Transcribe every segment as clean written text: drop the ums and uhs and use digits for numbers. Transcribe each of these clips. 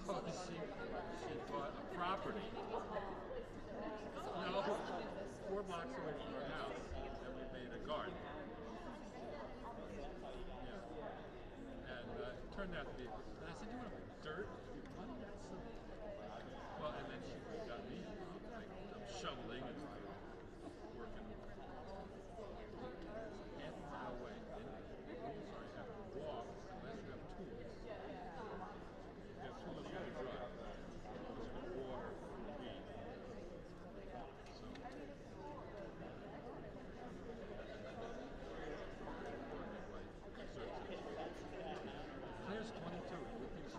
she bought a property. No, 4 blocks away from her house, and we made a garden. Yeah. And it turned out to be. And I said, "You want dirt? What? That's so." Well, and then she got me. Like, I'm shoveling and working half a mile away. And rules are you have to walk unless you have tools. If you have tools, you have to drive. Because of the water, weed. So. There's 22.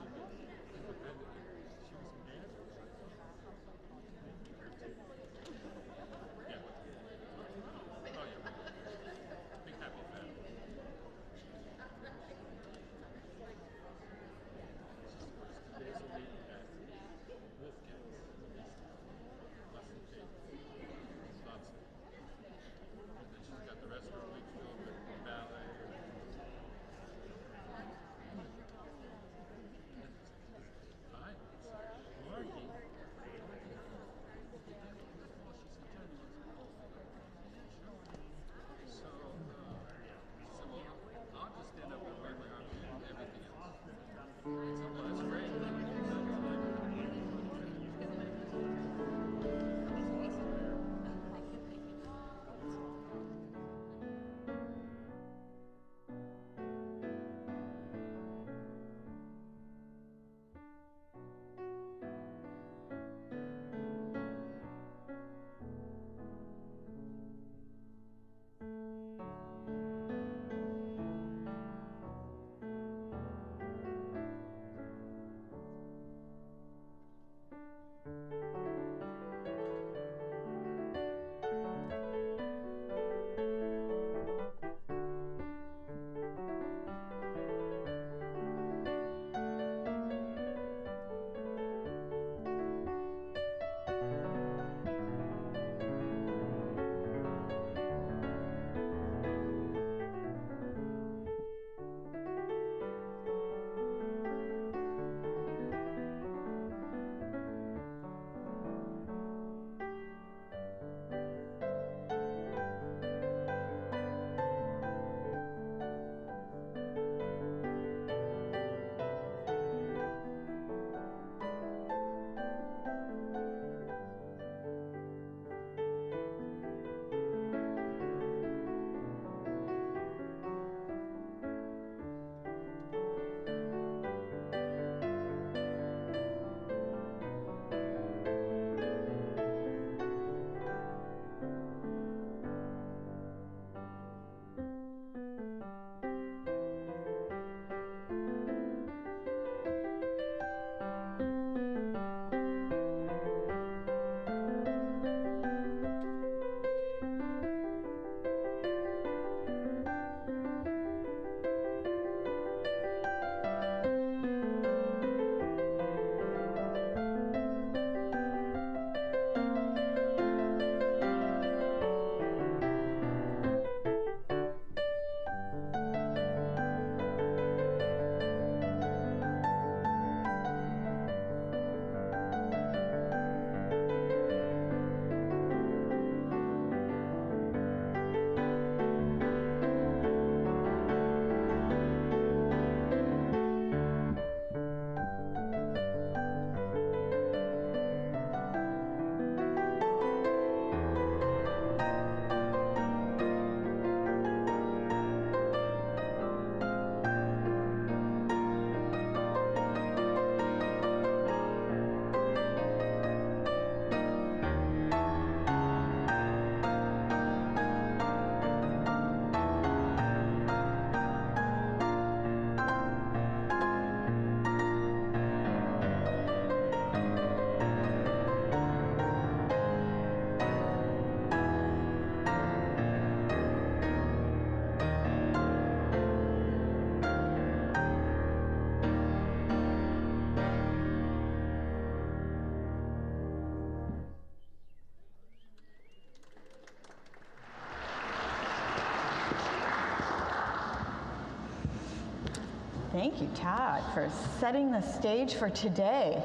Thank you, Todd, for setting the stage for today.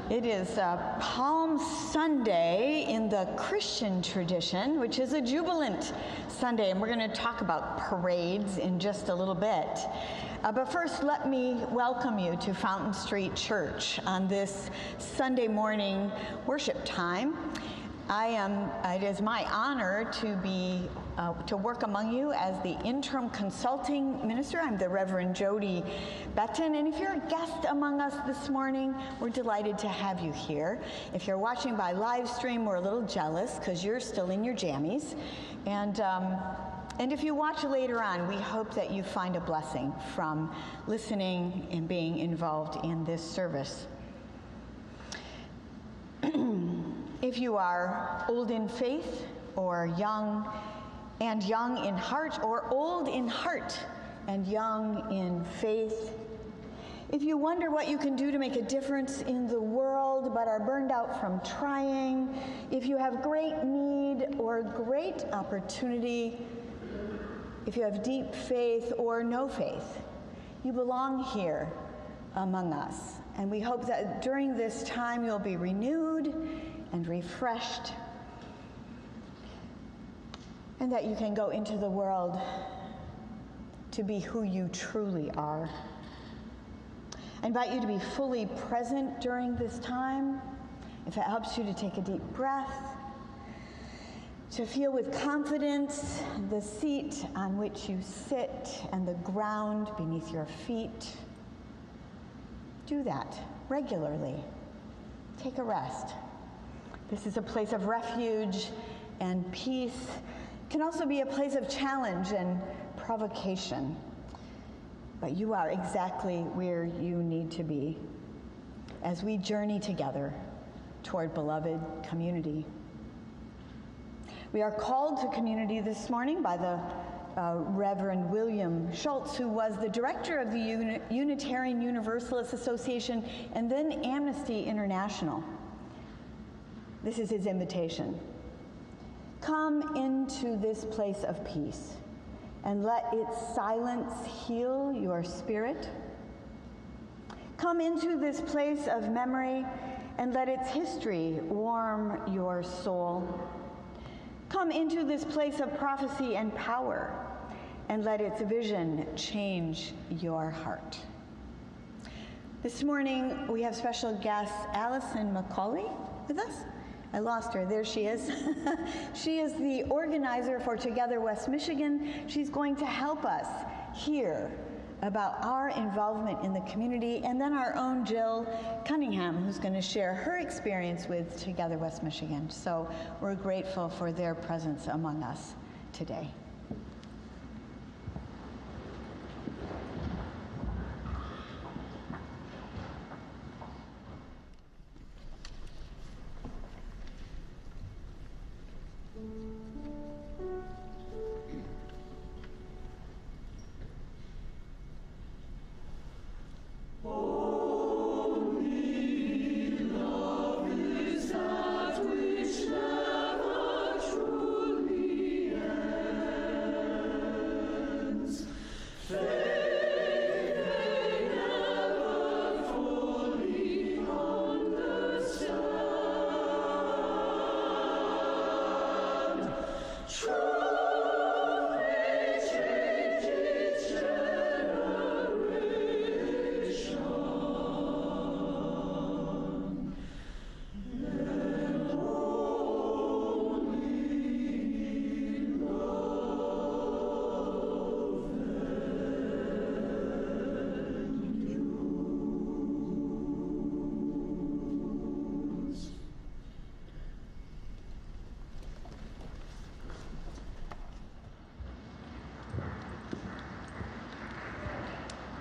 It is Palm Sunday in the Christian tradition, which is a jubilant Sunday, and we're going to talk about parades in just a little bit. But first, let me welcome you to Fountain Street Church on this Sunday morning worship time. It is my honor to work among you as the Interim Consulting Minister. I'm the Reverend Jody Betten, and if you're a guest among us this morning, we're delighted to have you here. If you're watching by live stream, we're a little jealous because you're still in your jammies. And if you watch later on, we hope that you find a blessing from listening and being involved in this service. If you are old in faith or young in heart, or old in heart and young in faith, if you wonder what you can do to make a difference in the world but are burned out from trying, if you have great need or great opportunity, if you have deep faith or no faith, you belong here among us. And we hope that during this time you'll be renewed and refreshed, and that you can go into the world to be who you truly are. I invite you to be fully present during this time. If it helps you to take a deep breath, to feel with confidence the seat on which you sit and the ground beneath your feet. Do that regularly. Take a rest. This is a place of refuge and peace. It can also be a place of challenge and provocation. But you are exactly where you need to be as we journey together toward beloved community. We are called to community this morning by the Reverend William Schultz, who was the director of the Unitarian Universalist Association and then Amnesty International. This is his invitation. Come into this place of peace and let its silence heal your spirit. Come into this place of memory and let its history warm your soul. Come into this place of prophecy and power and let its vision change your heart. This morning we have special guest Allison McCauley with us. I lost her. There she is. She is the organizer for Together West Michigan. She's going to help us hear about our involvement in the community, and then our own Jill Cunningham, who's going to share her experience with Together West Michigan. So we're grateful for their presence among us today.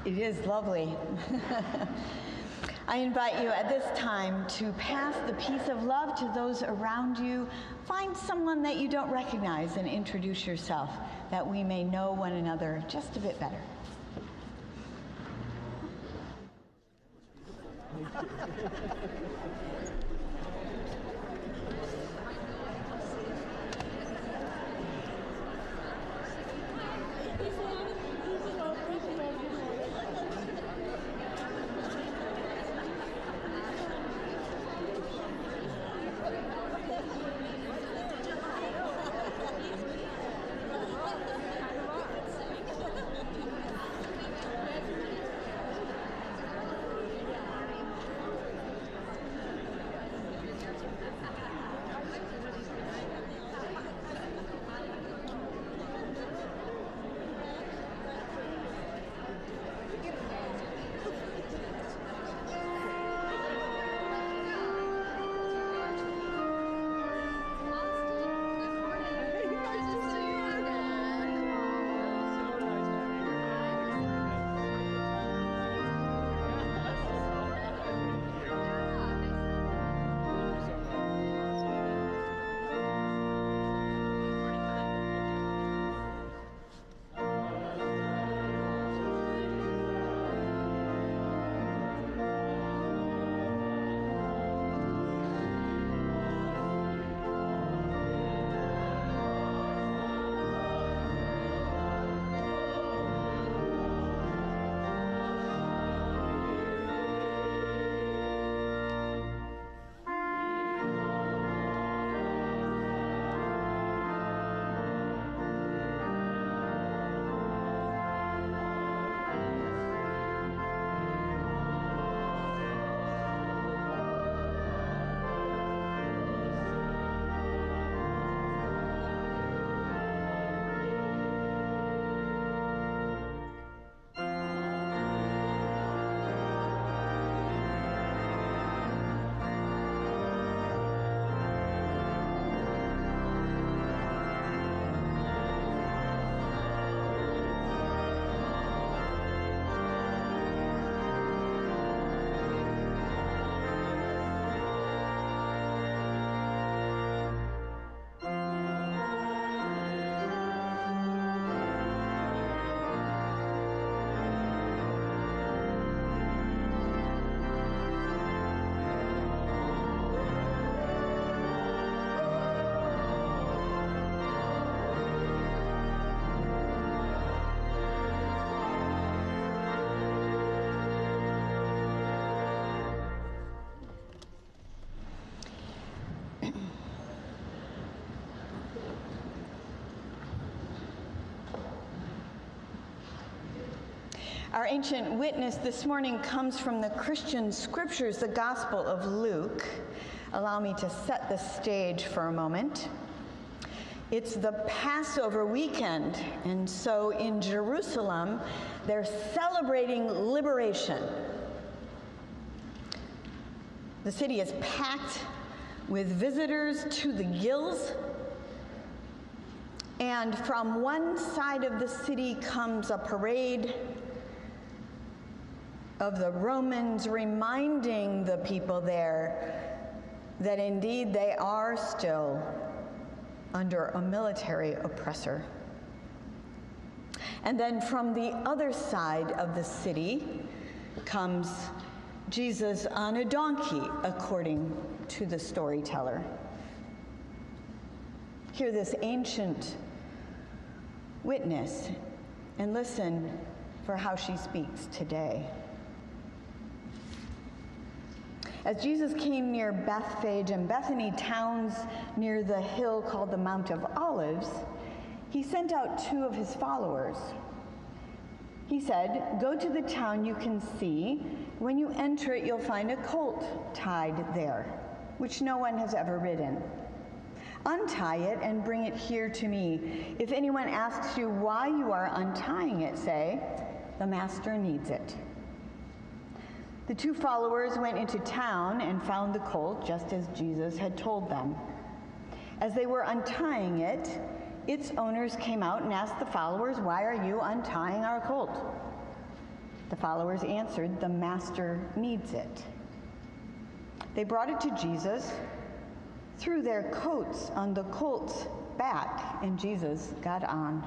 It is lovely. I invite you at this time to pass the peace of love to those around you. Find someone that you don't recognize and introduce yourself, that we may know one another just a bit better. Our ancient witness this morning comes from the Christian scriptures, the Gospel of Luke. Allow me to set the stage for a moment. It's the Passover weekend, and so in Jerusalem, they're celebrating liberation. The city is packed with visitors to the gills, and from one side of the city comes a parade of the Romans reminding the people there that indeed they are still under a military oppressor. And then from the other side of the city comes Jesus on a donkey, according to the storyteller. Hear this ancient witness and listen for how she speaks today. As Jesus came near Bethphage and Bethany, towns near the hill called the Mount of Olives, he sent out 2 of his followers. He said, "Go to the town you can see. When you enter it, you'll find a colt tied there, which no one has ever ridden. Untie it and bring it here to me. If anyone asks you why you are untying it, say, 'The master needs it.'" The 2 followers went into town and found the colt just as Jesus had told them. As they were untying it, its owners came out and asked the followers, "Why are you untying our colt?" The followers answered, "The master needs it." They brought it to Jesus, threw their coats on the colt's back, and Jesus got on.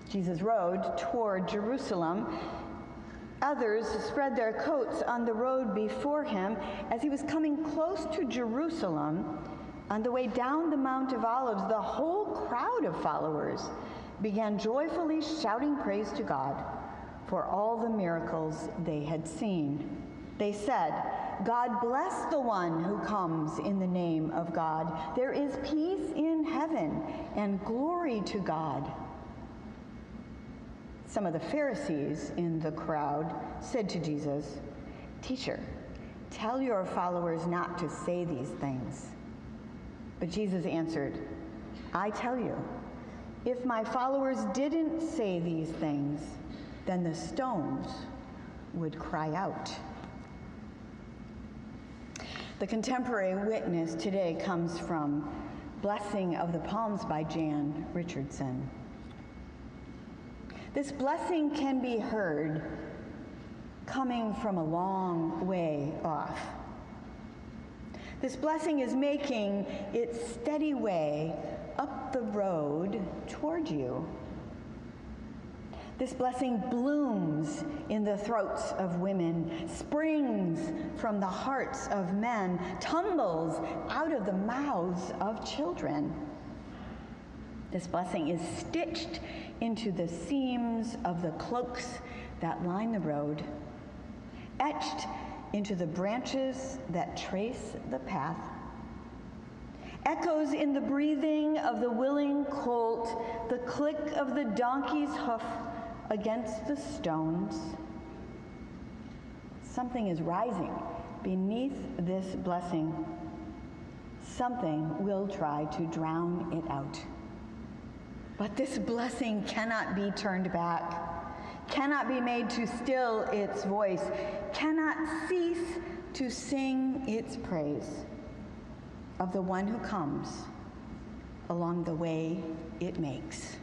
Jesus rode toward Jerusalem. Others spread their coats on the road before him. As he was coming close to Jerusalem, on the way down the Mount of Olives, the whole crowd of followers began joyfully shouting praise to God for all the miracles they had seen. They said, "God bless the one who comes in the name of God. There is peace in heaven and glory to God." Some of the Pharisees in the crowd said to Jesus, "Teacher, tell your followers not to say these things." But Jesus answered, "I tell you, if my followers didn't say these things, then the stones would cry out." The contemporary witness today comes from Blessing of the Palms by Jan Richardson. This blessing can be heard coming from a long way off. This blessing is making its steady way up the road toward you. This blessing blooms in the throats of women, springs from the hearts of men, tumbles out of the mouths of children. This blessing is stitched into the seams of the cloaks that line the road, etched into the branches that trace the path, echoes in the breathing of the willing colt, the click of the donkey's hoof against the stones. Something is rising beneath this blessing. Something will try to drown it out. But this blessing cannot be turned back, cannot be made to still its voice, cannot cease to sing its praise of the one who comes along the way it makes.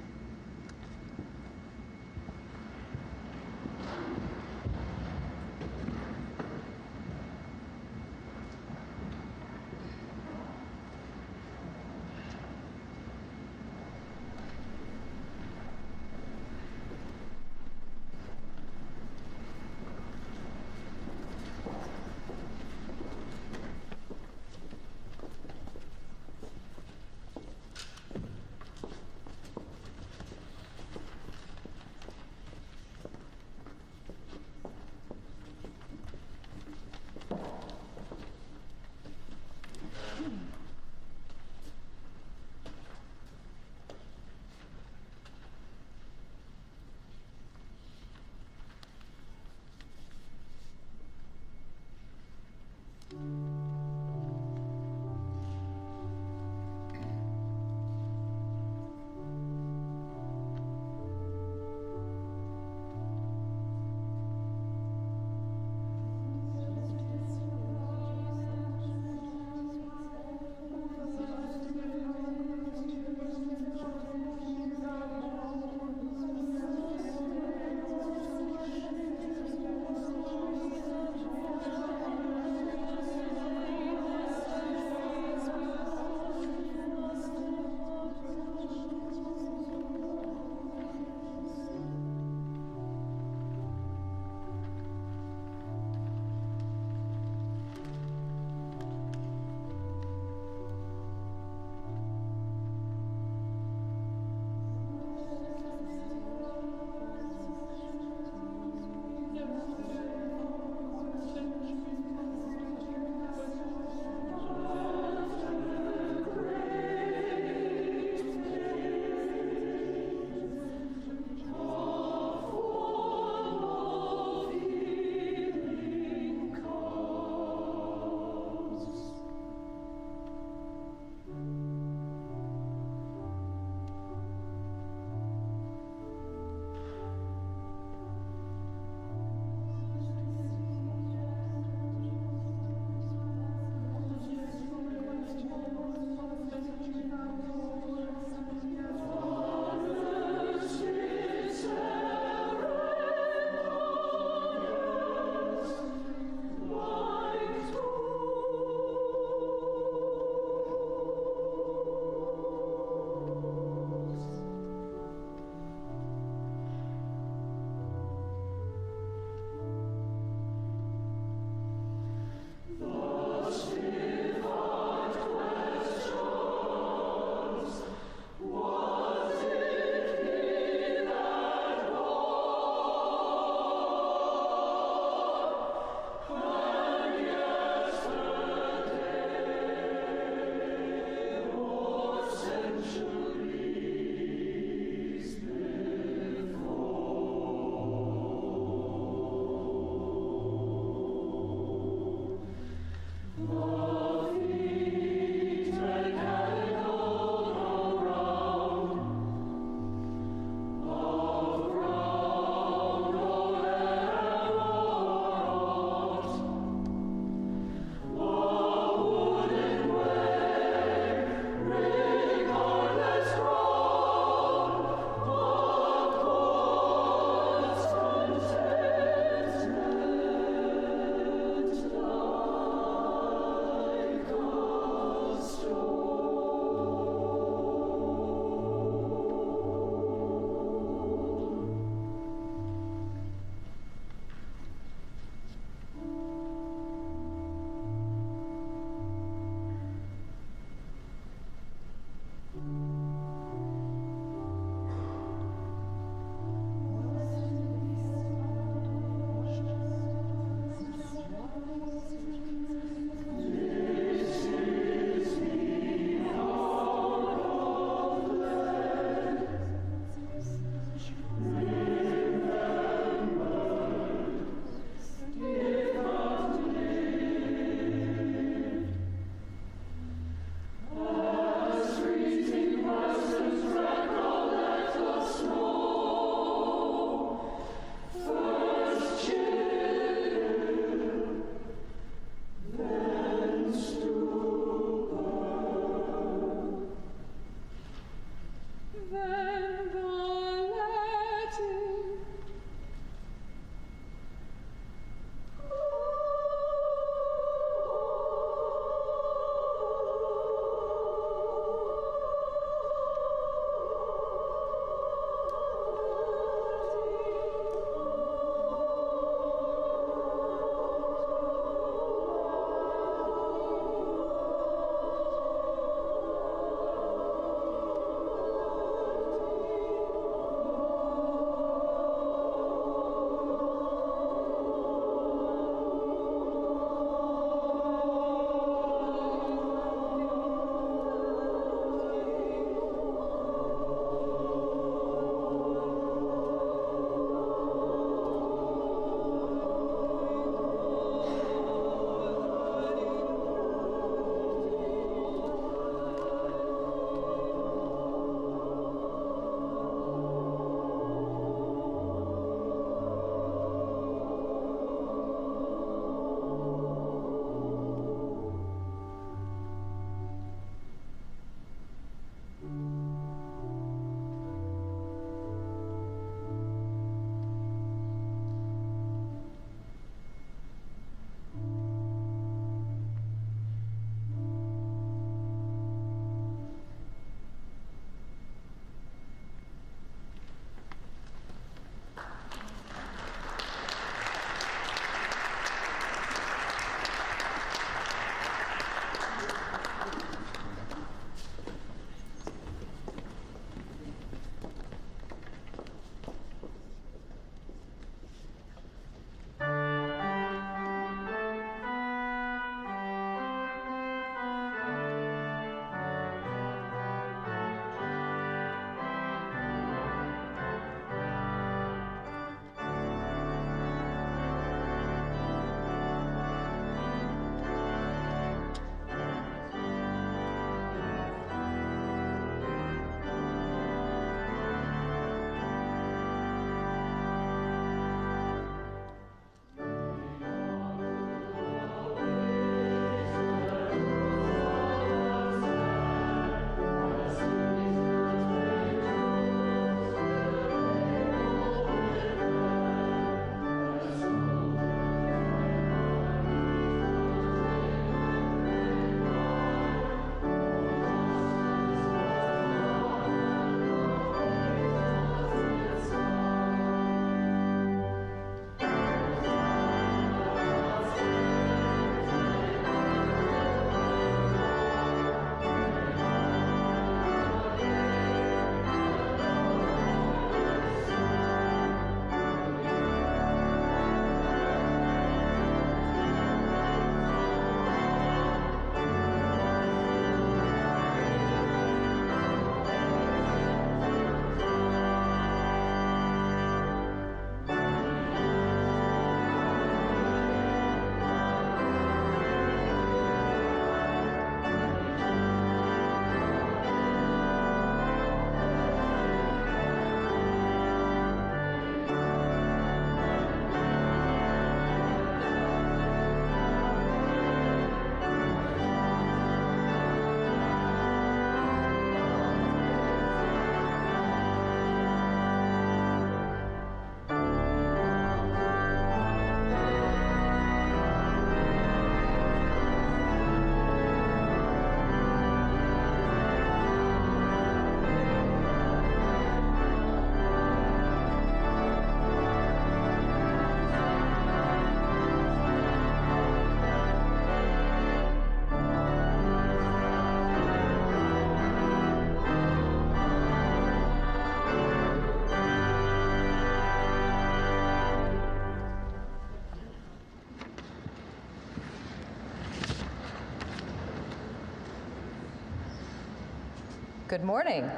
Good morning.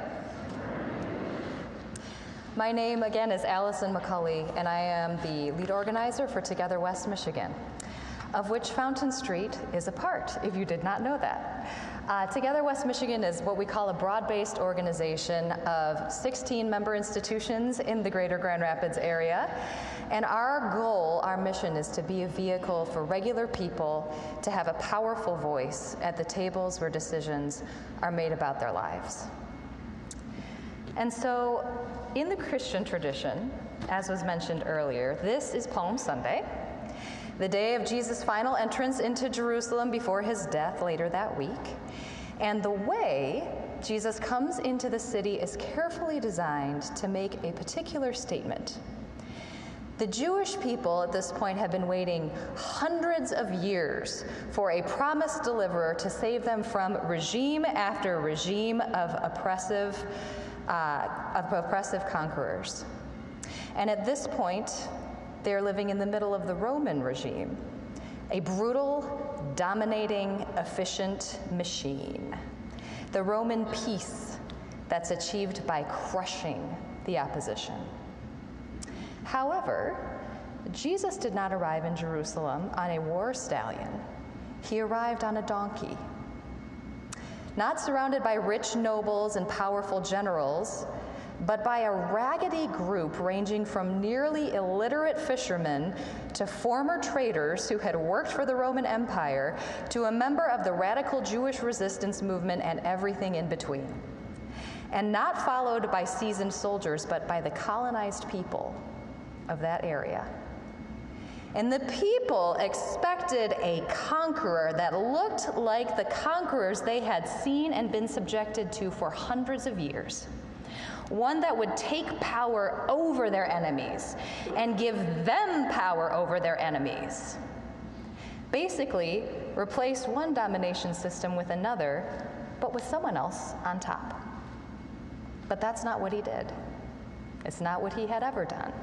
My name again is Allison McCulley, and I am the lead organizer for Together West Michigan, of which Fountain Street is a part, if you did not know that. Together West Michigan is what we call a broad-based organization of 16 member institutions in the greater Grand Rapids area. And our goal, our mission, is to be a vehicle for regular people to have a powerful voice at the tables where decisions are made about their lives. And so, in the Christian tradition, as was mentioned earlier, this is Palm Sunday, the day of Jesus' final entrance into Jerusalem before his death later that week. And the way Jesus comes into the city is carefully designed to make a particular statement. The Jewish people at this point have been waiting hundreds of years for a promised deliverer to save them from regime after regime of oppressive conquerors. And at this point, they're living in the middle of the Roman regime, a brutal, dominating, efficient machine. The Roman peace that's achieved by crushing the opposition. However, Jesus did not arrive in Jerusalem on a war stallion. He arrived on a donkey. Not surrounded by rich nobles and powerful generals, but by a raggedy group ranging from nearly illiterate fishermen to former traders who had worked for the Roman Empire to a member of the radical Jewish resistance movement and everything in between. And not followed by seasoned soldiers, but by the colonized people of that area. And the people expected a conqueror that looked like the conquerors they had seen and been subjected to for hundreds of years. One that would take power over their enemies and give them power over their enemies. Basically, replace one domination system with another, but with someone else on top. But that's not what he did. It's not what he had ever done.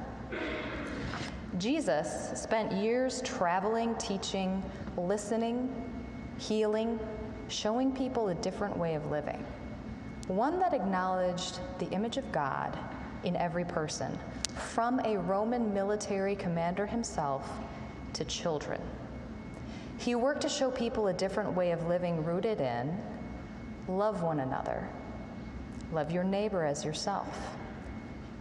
Jesus spent years traveling, teaching, listening, healing, showing people a different way of living. One that acknowledged the image of God in every person, from a Roman military commander himself to children. He worked to show people a different way of living rooted in love one another, love your neighbor as yourself,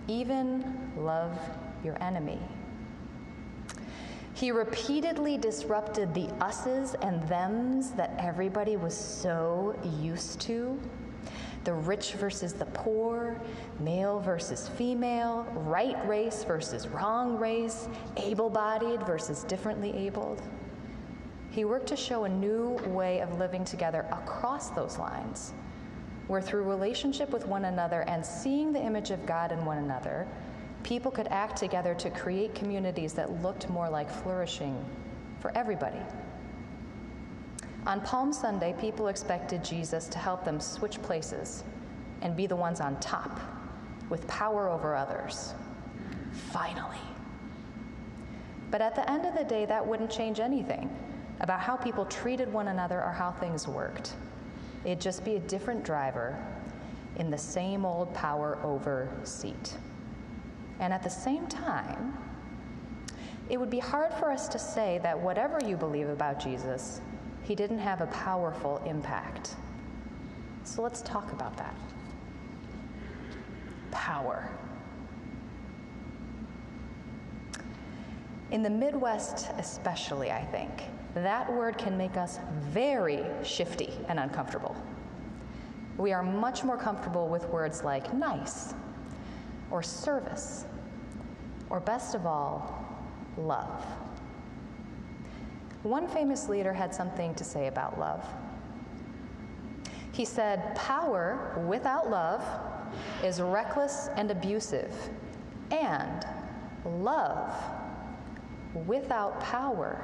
even love your enemy. He repeatedly disrupted the us's and them's that everybody was so used to. The rich versus the poor, male versus female, right race versus wrong race, able-bodied versus differently abled. He worked to show a new way of living together across those lines, where through relationship with one another and seeing the image of God in one another, people could act together to create communities that looked more like flourishing for everybody. On Palm Sunday, people expected Jesus to help them switch places and be the ones on top, with power over others. Finally. But at the end of the day, that wouldn't change anything about how people treated one another or how things worked. It'd just be a different driver in the same old power over seat. And at the same time, it would be hard for us to say that whatever you believe about Jesus, he didn't have a powerful impact. So let's talk about that. Power. In the Midwest especially, I think, that word can make us very shifty and uncomfortable. We are much more comfortable with words like nice, or service, or best of all, love. One famous leader had something to say about love. He said, "Power without love is reckless and abusive, and love without power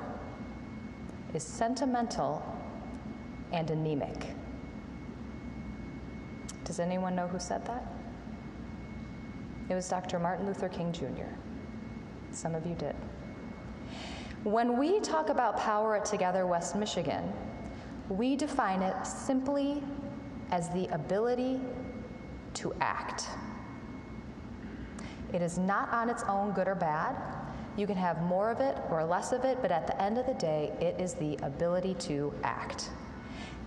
is sentimental and anemic." Does anyone know who said that? It was Dr. Martin Luther King Jr. Some of you did. When we talk about power at Together West Michigan, we define it simply as the ability to act. It is not on its own good or bad. You can have more of it or less of it, but at the end of the day, it is the ability to act.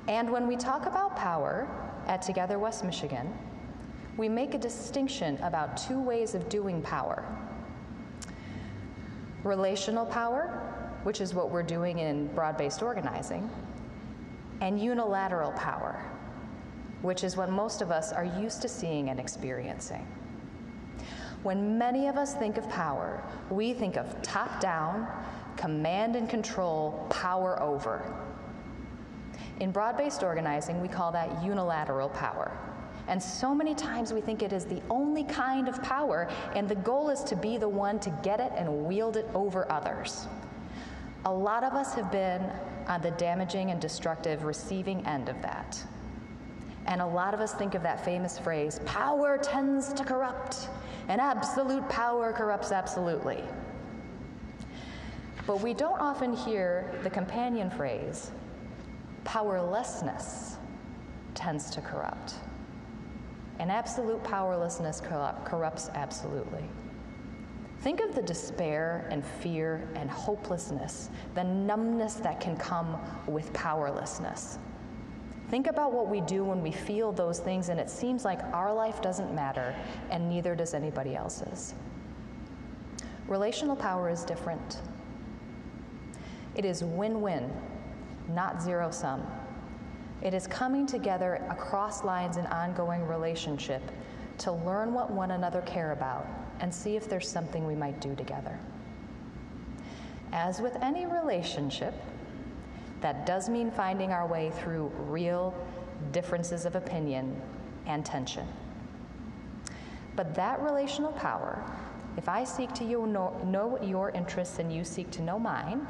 And when we talk about power at Together West Michigan, we make a distinction about two ways of doing power. Relational power, which is what we're doing in broad-based organizing, and unilateral power, which is what most of us are used to seeing and experiencing. When many of us think of power, we think of top-down, command and control, power over. In broad-based organizing, we call that unilateral power. And so many times we think it is the only kind of power, and the goal is to be the one to get it and wield it over others. A lot of us have been on the damaging and destructive receiving end of that. And a lot of us think of that famous phrase, power tends to corrupt, and absolute power corrupts absolutely. But we don't often hear the companion phrase, powerlessness tends to corrupt. And absolute powerlessness corrupts absolutely. Think of the despair and fear and hopelessness, the numbness that can come with powerlessness. Think about what we do when we feel those things and it seems like our life doesn't matter and neither does anybody else's. Relational power is different. It is win-win, not zero-sum. It is coming together across lines in ongoing relationship to learn what one another care about and see if there's something we might do together. As with any relationship, that does mean finding our way through real differences of opinion and tension. But that relational power, if I seek to know your interests and you seek to know mine,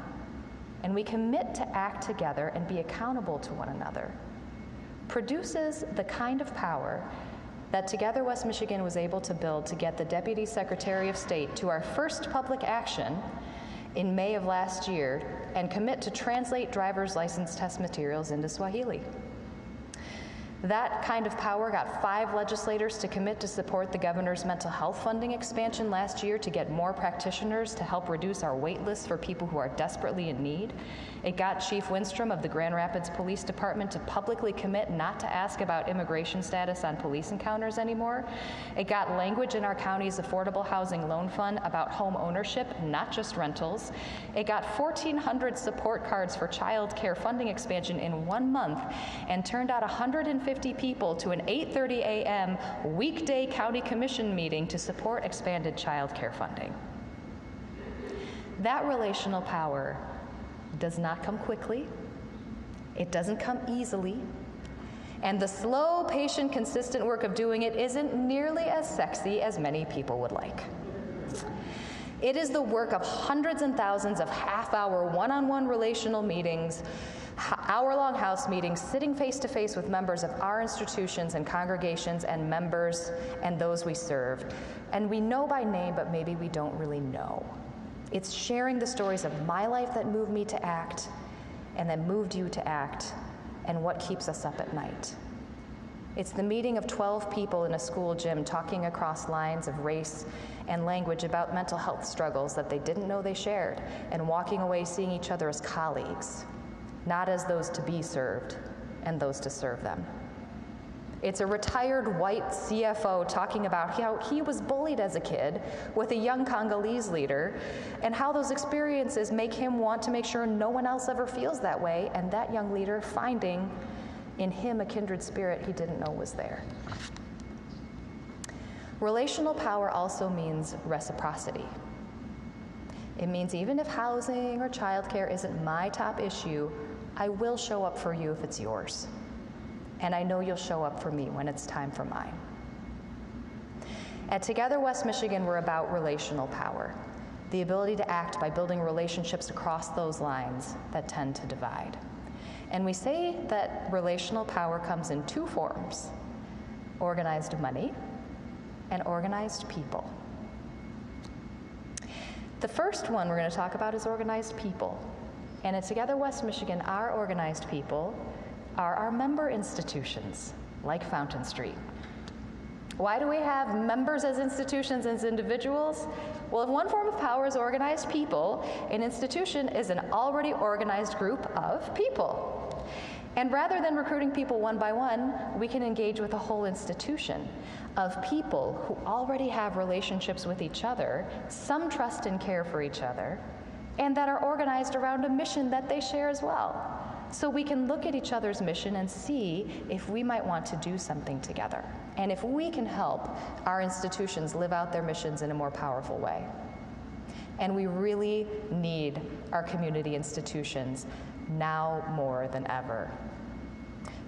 and we commit to act together and be accountable to one another, produces the kind of power that Together West Michigan was able to build to get the Deputy Secretary of State to our first public action in May of last year and commit to translate driver's license test materials into Swahili. That kind of power got 5 legislators to commit to support the governor's mental health funding expansion last year to get more practitioners to help reduce our wait lists for people who are desperately in need. It got Chief Winstrom of the Grand Rapids Police Department to publicly commit not to ask about immigration status on police encounters anymore. It got language in our county's affordable housing loan fund about home ownership, not just rentals. It got 1,400 support cards for child care funding expansion in 1 month and turned out 150 people to an 8:30 a.m. weekday county commission meeting to support expanded child care funding. That relational power does not come quickly, it doesn't come easily, and the slow, patient, consistent work of doing it isn't nearly as sexy as many people would like. It is the work of hundreds and thousands of half-hour, one-on-one relational meetings, hour-long house meetings, sitting face-to-face with members of our institutions and congregations and members and those we serve. And we know by name, but maybe we don't really know. It's sharing the stories of my life that moved me to act and that moved you to act and what keeps us up at night. It's the meeting of 12 people in a school gym talking across lines of race and language about mental health struggles that they didn't know they shared and walking away seeing each other as colleagues, not as those to be served and those to serve them. It's a retired white CFO talking about how he was bullied as a kid with a young Congolese leader and how those experiences make him want to make sure no one else ever feels that way, and that young leader finding in him a kindred spirit he didn't know was there. Relational power also means reciprocity. It means even if housing or childcare isn't my top issue, I will show up for you if it's yours. And I know you'll show up for me when it's time for mine. At Together West Michigan, we're about relational power, the ability to act by building relationships across those lines that tend to divide. And we say that relational power comes in 2 forms: organized money and organized people. The first one we're going to talk about is organized people. And at Together West Michigan, our organized people are our member institutions, like Fountain Street. Why do we have members as institutions, as individuals? Well, if one form of power is organized people, an institution is an already organized group of people. And rather than recruiting people one by one, we can engage with a whole institution of people who already have relationships with each other, some trust and care for each other, and that are organized around a mission that they share as well. So we can look at each other's mission and see if we might want to do something together, and if we can help our institutions live out their missions in a more powerful way. And we really need our community institutions now more than ever.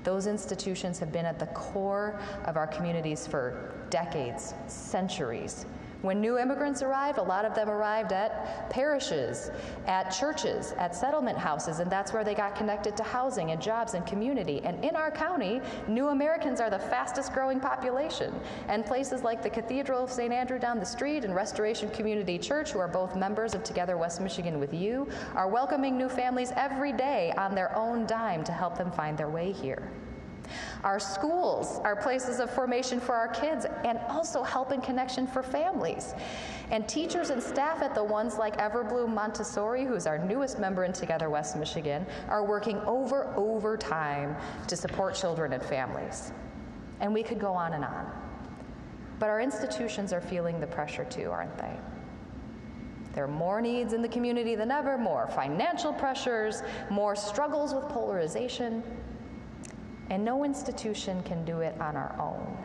Those institutions have been at the core of our communities for decades, centuries. When new immigrants arrived, a lot of them arrived at parishes, at churches, at settlement houses, and that's where they got connected to housing and jobs and community. And in our county, new Americans are the fastest growing population. And places like the Cathedral of St. Andrew down the street and Restoration Community Church, who are both members of Together West Michigan with You, are welcoming new families every day on their own dime to help them find their way here. Our schools are places of formation for our kids and also help and connection for families. And teachers and staff at the ones like Everbloom Montessori, who's our newest member in Together West Michigan, are working overtime to support children and families. And we could go on and on. But our institutions are feeling the pressure too, aren't they? There are more needs in the community than ever, more financial pressures, more struggles with polarization. And no institution can do it on our own.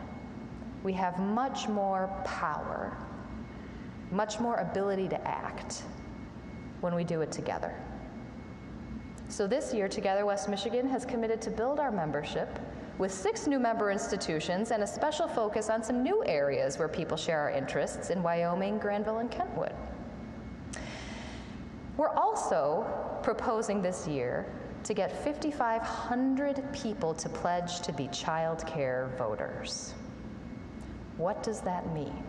We have much more power, much more ability to act when we do it together. So this year, Together West Michigan has committed to build our membership with 6 new member institutions and a special focus on some new areas where people share our interests in Wyoming, Granville, and Kentwood. We're also proposing this year to get 5,500 people to pledge to be child care voters. What does that mean?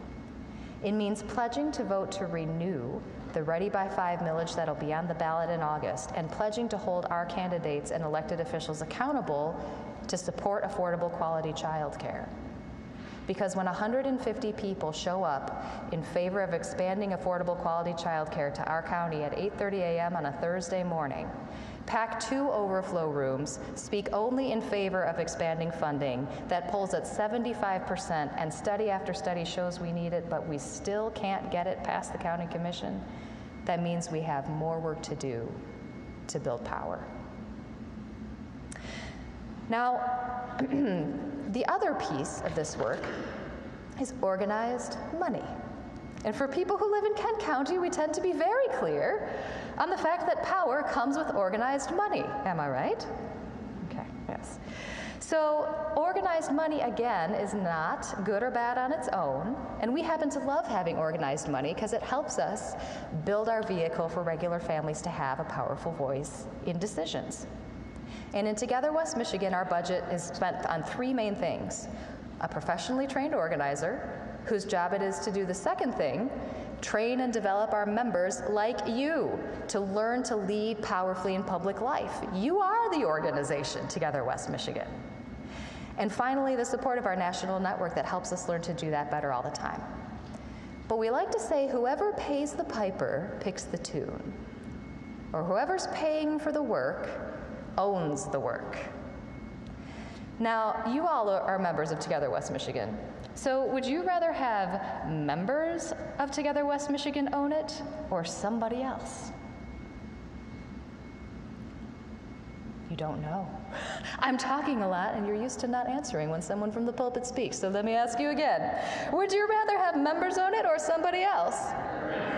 It means pledging to vote to renew the Ready by 5 millage that'll be on the ballot in August, and pledging to hold our candidates and elected officials accountable to support affordable quality child care. Because when 150 people show up in favor of expanding affordable quality child care to our county at 8:30 a.m. on a Thursday morning, pack 2 overflow rooms, speak only in favor of expanding funding that polls at 75%, and study after study shows we need it, but we still can't get it past the county commission, that means we have more work to do to build power. Now, the other piece of this work is organized money. And for people who live in Kent County, we tend to be very clear on the fact that power comes with organized money. Am I right? Okay, yes. So organized money, again, is not good or bad on its own, and we happen to love having organized money because it helps us build our vehicle for regular families to have a powerful voice in decisions. And in Together West Michigan, our budget is spent on 3 main things: a professionally trained organizer, whose job it is to do the second thing, train and develop our members like you to learn to lead powerfully in public life. You are the organization, Together West Michigan. And finally, the support of our national network that helps us learn to do that better all the time. But we like to say whoever pays the piper picks the tune, or whoever's paying for the work owns the work. Now, you all are members of Together West Michigan. So would you rather have members of Together West Michigan own it, or somebody else? You don't know. I'm talking a lot, and you're used to not answering when someone from the pulpit speaks, so let me ask you again. Would you rather have members own it or somebody else?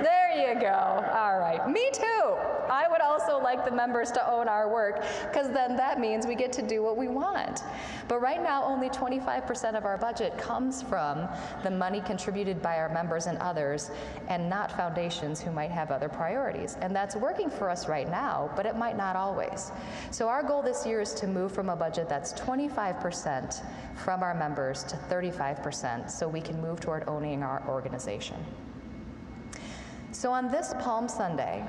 There you go. All right. Me too. I would also like the members to own our work, because then that means we get to do what we want. But right now, only 25% of our budget comes from the money contributed by our members and others, and not foundations who might have other priorities. And that's working for us right now, but it might not always. So our goal this year is to move from a budget that's 25% from our members to 35%, so we can move toward owning our organization. So on this Palm Sunday,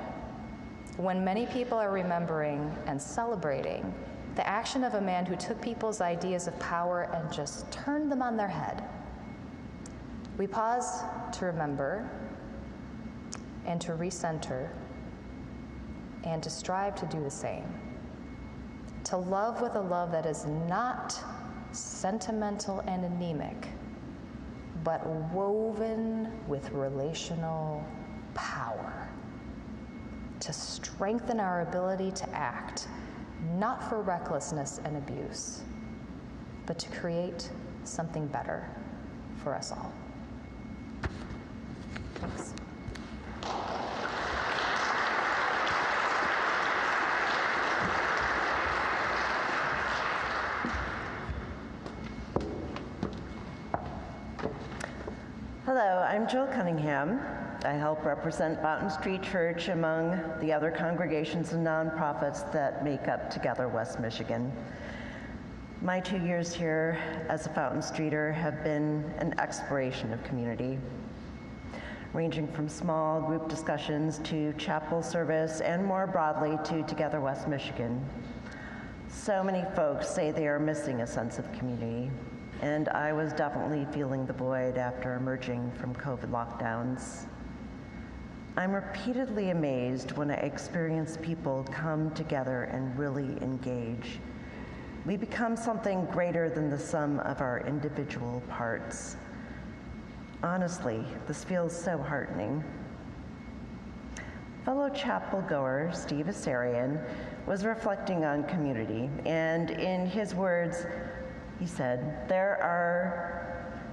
when many people are remembering and celebrating the action of a man who took people's ideas of power and just turned them on their head, We pause to remember and to recenter and to strive to do the same. To love with a love that is not sentimental and anemic, but woven with relational power. To strengthen our ability to act, not for recklessness and abuse, but to create something better for us all. Thanks. Hello, I'm Jill Cunningham. I help represent Fountain Street Church among the other congregations and nonprofits that make up Together West Michigan. My 2 years here as a Fountain Streeter have been an exploration of community, ranging from small group discussions to chapel service and more broadly to Together West Michigan. So many folks say they are missing a sense of community, and I was definitely feeling the void after emerging from COVID lockdowns. I'm repeatedly amazed when I experience people come together and really engage. We become something greater than the sum of our individual parts. Honestly, this feels so heartening. Fellow chapel goer Steve Asarian was reflecting on community, and in his words, he said, there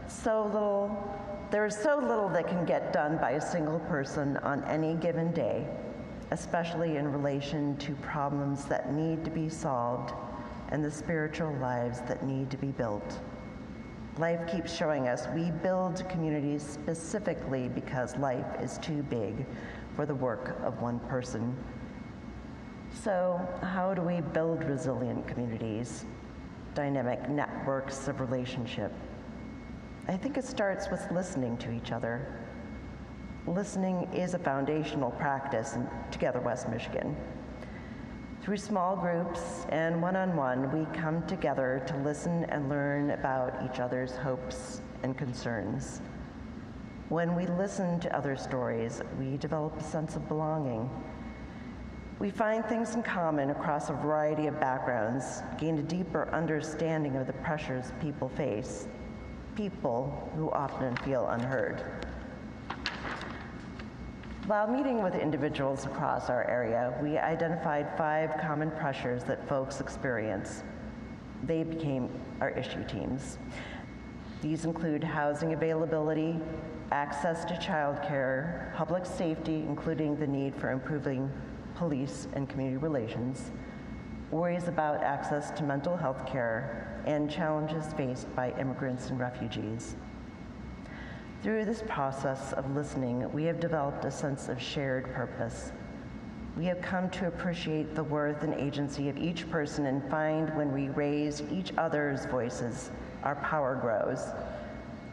is so little that can get done by a single person on any given day, especially in relation to problems that need to be solved and the spiritual lives that need to be built. Life keeps showing us we build communities specifically because life is too big for the work of one person. So how do we build resilient communities? Dynamic networks of relationship? I think it starts with listening to each other. Listening is a foundational practice in Together West Michigan. Through small groups and one-on-one, we come together to listen and learn about each other's hopes and concerns. When we listen to other stories, we develop a sense of belonging. We find things in common across a variety of backgrounds, gain a deeper understanding of the pressures people face, people who often feel unheard. While meeting with individuals across our area, we identified 5 common pressures that folks experience. They became our issue teams. These include housing availability, access to childcare, public safety, including the need for improving police and community relations, worries about access to mental health care, and challenges faced by immigrants and refugees. Through this process of listening, we have developed a sense of shared purpose. We have come to appreciate the worth and agency of each person and find when we raise each other's voices, our power grows.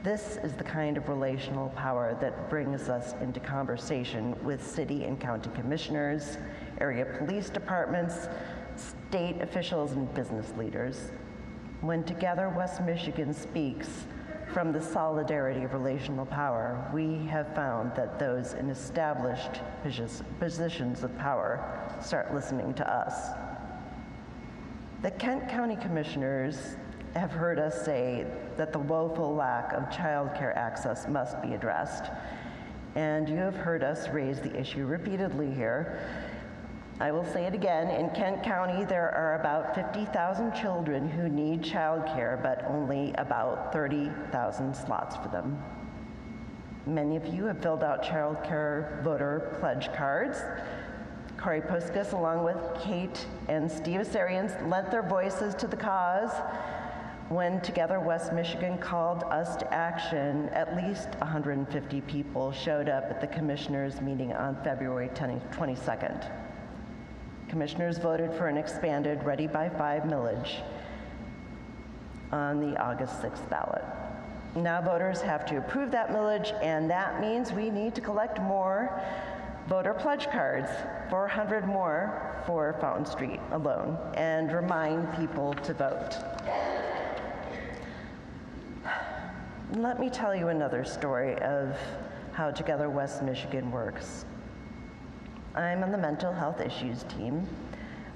This is the kind of relational power that brings us into conversation with city and county commissioners, area police departments, state officials, and business leaders. When Together West Michigan speaks from the solidarity of relational power, we have found that those in established positions of power start listening to us. The Kent County Commissioners have heard us say that the woeful lack of childcare access must be addressed. And you have heard us raise the issue repeatedly here. I will say it again, in Kent County there are about 50,000 children who need childcare, but only about 30,000 slots for them. Many of you have filled out childcare voter pledge cards. Corey Puskas, along with Kate and Steve Asarian, lent their voices to the cause. When Together West Michigan called us to action, at least 150 people showed up at the commissioners' meeting on February 22nd. Commissioners voted for an expanded Ready by 5 millage on the August 6th ballot. Now voters have to approve that millage, and that means we need to collect more voter pledge cards, 400 more for Fountain Street alone, and remind people to vote. Let me tell you another story of how Together West Michigan works. I'm on the mental health issues team.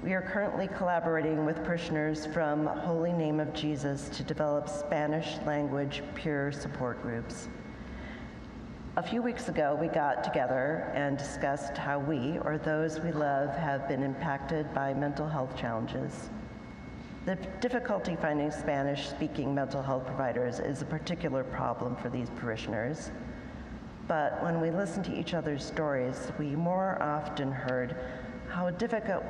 We are currently collaborating with parishioners from Holy Name of Jesus to develop Spanish language peer support groups. A few weeks ago, we got together and discussed how we, or those we love, have been impacted by mental health challenges. The difficulty finding Spanish-speaking mental health providers is a particular problem for these parishioners. But when we listened to each other's stories, we more often heard how difficult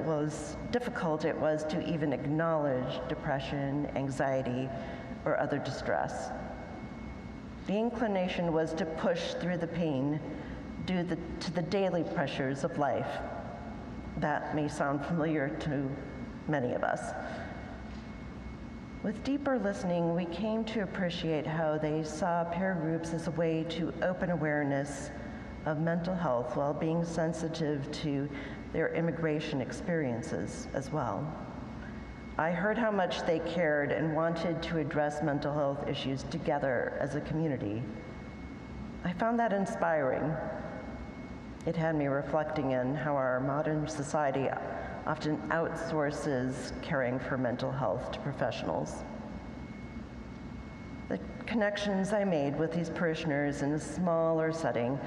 it was to even acknowledge depression, anxiety, or other distress. The inclination was to push through the pain due to the daily pressures of life. That may sound familiar to many of us. With deeper listening, we came to appreciate how they saw peer groups as a way to open awareness of mental health while being sensitive to their immigration experiences as well. I heard how much they cared and wanted to address mental health issues together as a community. I found that inspiring. It had me reflecting on how our modern society often outsources caring for mental health to professionals. The connections I made with these parishioners in a smaller setting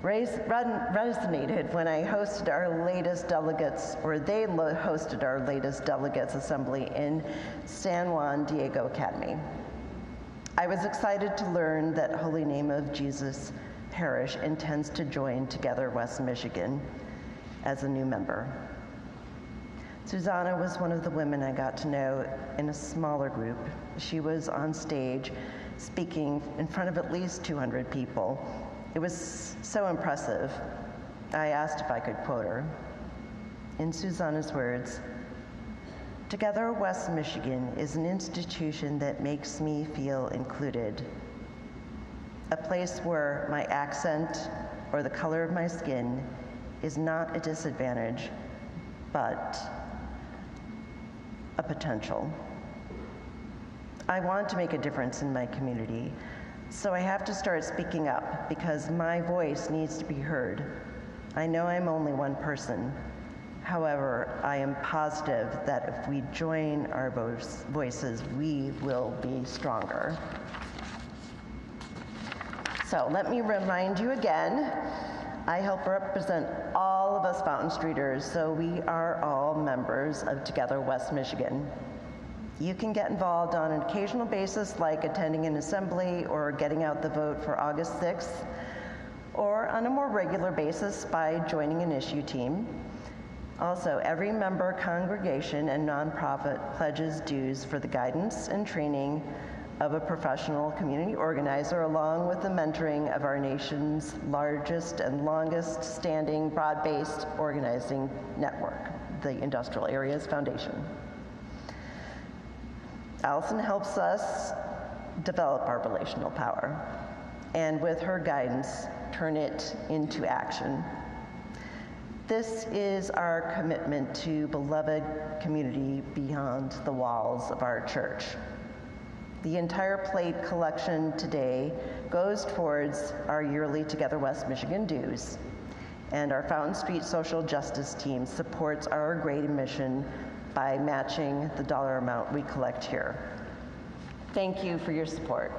resonated when I hosted our latest delegates, or they hosted our latest delegates assembly in San Juan Diego Academy. I was excited to learn that Holy Name of Jesus Parish intends to join Together West Michigan as a new member. Susanna was one of the women I got to know in a smaller group. She was on stage speaking in front of at least 200 people. It was so impressive. I asked if I could quote her. In Susanna's words, "Together West Michigan is an institution that makes me feel included. A place where my accent or the color of my skin is not a disadvantage, but a potential. I want to make a difference in my community. So I have to start speaking up because my voice needs to be heard. I know I'm only one person. However, I am positive that if we join our voices, we will be stronger." So let me remind you again, I help represent all of us Fountain Streeters, so we are all members of Together West Michigan. You can get involved on an occasional basis, like attending an assembly or getting out the vote for August 6th, or on a more regular basis by joining an issue team. Also, every member congregation and nonprofit pledges dues for the guidance and training of a professional community organizer, along with the mentoring of our nation's largest and longest standing broad-based organizing network, the Industrial Areas Foundation. Allison helps us develop our relational power, and with her guidance, turn it into action. This is our commitment to beloved community beyond the walls of our church. The entire plate collection today goes towards our yearly Together West Michigan dues, and our Fountain Street Social Justice team supports our great mission by matching the dollar amount we collect here. Thank you for your support.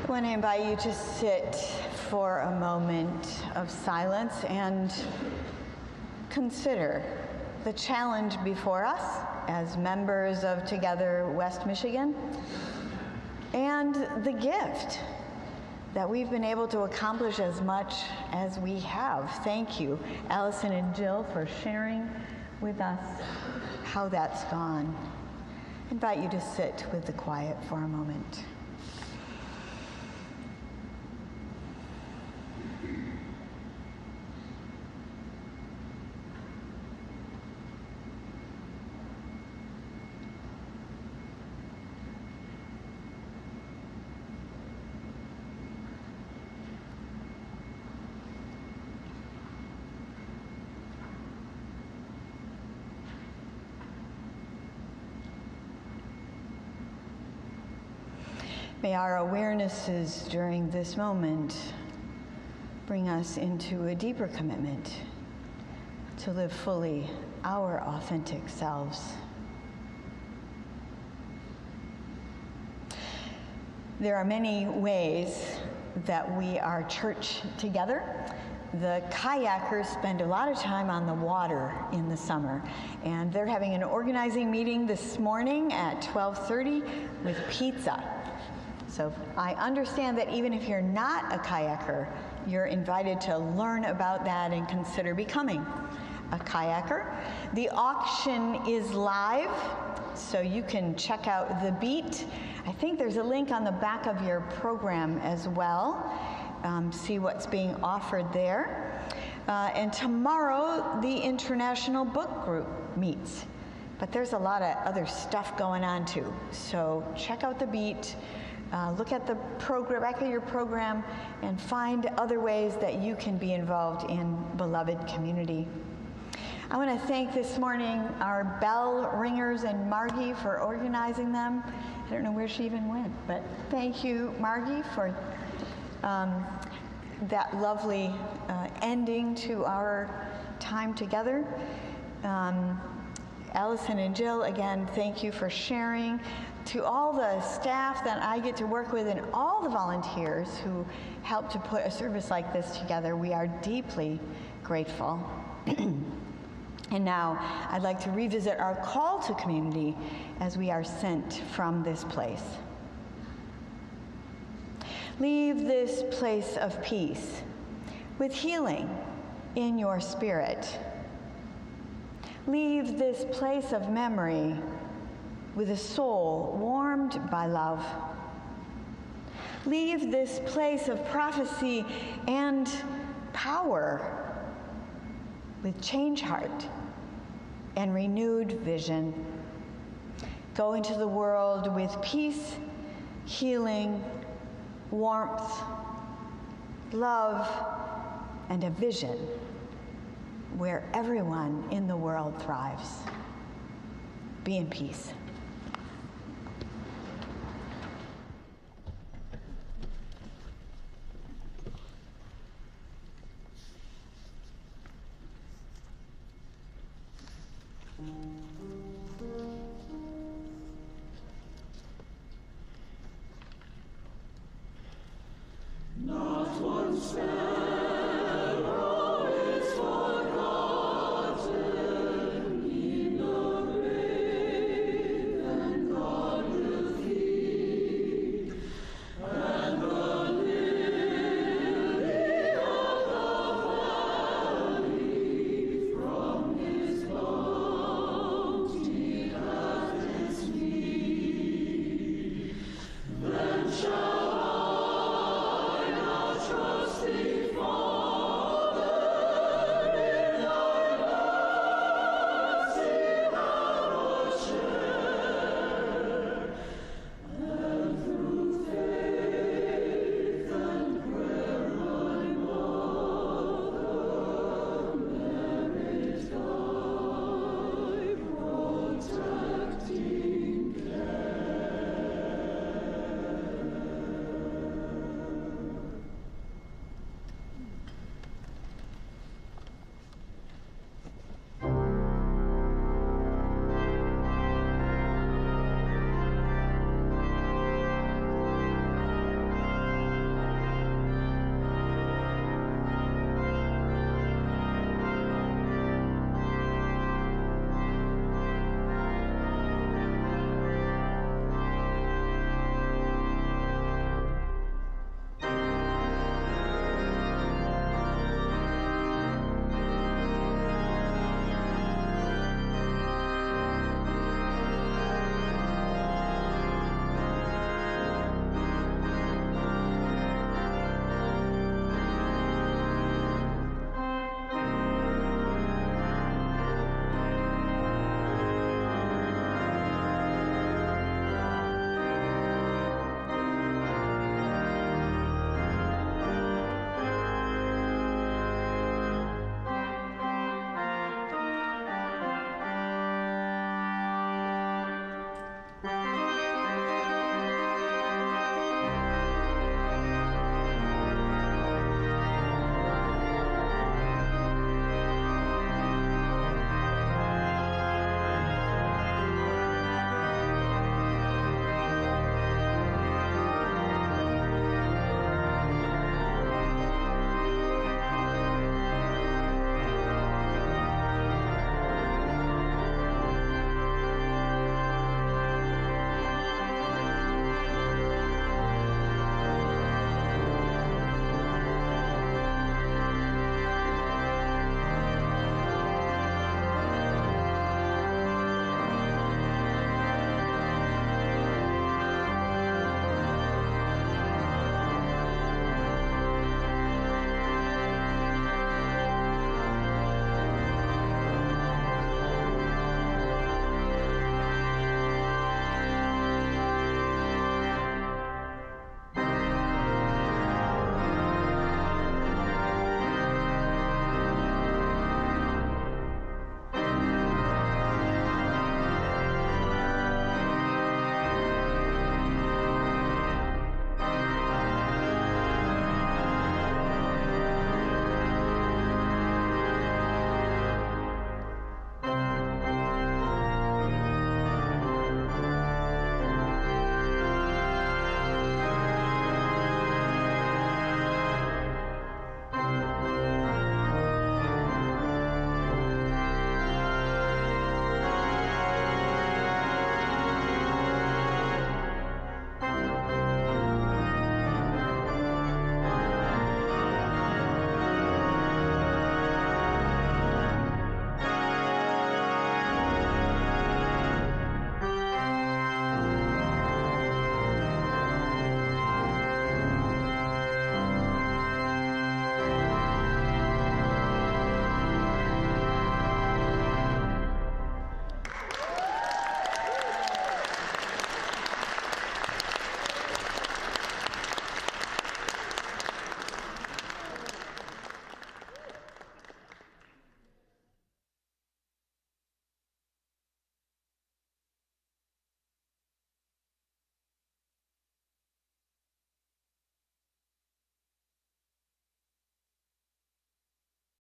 I want to invite you to sit for a moment of silence and consider the challenge before us as members of Together West Michigan and the gift that we've been able to accomplish as much as we have. Thank you, Allison and Jill, for sharing with us how that's gone. I invite you to sit with the quiet for a moment. May our awarenesses during this moment bring us into a deeper commitment to live fully our authentic selves. There are many ways that we are church together. The kayakers spend a lot of time on the water in the summer, and they're having an organizing meeting this morning at 12:30 with pizza. So I understand that even if you're not a kayaker, you're invited to learn about that and consider becoming a kayaker. The auction is live, so you can check out the beat. I think there's a link on the back of your program as well. See what's being offered there. And tomorrow, the International Book Group meets. But there's a lot of other stuff going on too. So check out the beat. Look at the program, back of your program, and find other ways that you can be involved in beloved community. I want to thank this morning our bell ringers and Margie for organizing them. I don't know where she even went, but thank you, Margie, for that lovely ending to our time together. Allison and Jill, again, thank you for sharing. To all the staff that I get to work with and all the volunteers who help to put a service like this together, we are deeply grateful. And now I'd like to revisit our call to community as we are sent from this place. Leave this place of peace with healing in your spirit. Leave this place of memory with a soul warmed by love. Leave this place of prophecy and power with change heart and renewed vision. Go into the world with peace, healing, warmth, love, and a vision where everyone in the world thrives. Be in peace.